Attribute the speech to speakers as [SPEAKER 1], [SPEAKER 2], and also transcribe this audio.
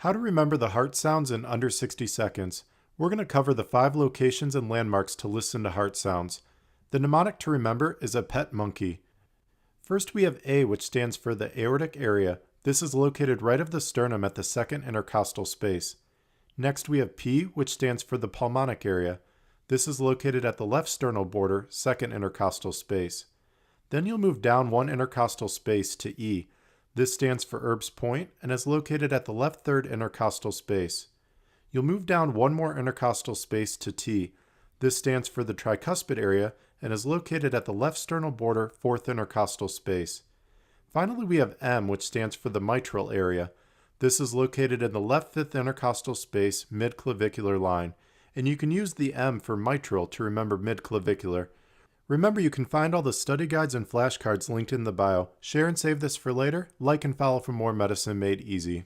[SPEAKER 1] How to remember the heart sounds in under 60 seconds. We're going to cover the 5 locations and landmarks to listen to heart sounds. The mnemonic to remember is a pet monkey. First we have A, which stands for the aortic area. This is located right of the sternum at the second intercostal space. Next we have P, which stands for the pulmonic area. This is located at the left sternal border, second intercostal space. Then you'll move down one intercostal space to E. This stands for Erb's point and is located at the left third intercostal space. You'll move down one more intercostal space to T. This stands for the tricuspid area and is located at the left sternal border, fourth intercostal space. Finally, we have M, which stands for the mitral area. This is located in the left fifth intercostal space, mid-clavicular line, and you can use the M for mitral to remember mid-clavicular. Remember, you can find all the study guides and flashcards linked in the bio. Share and save this for later. Like and follow for more Medicine Made Easy.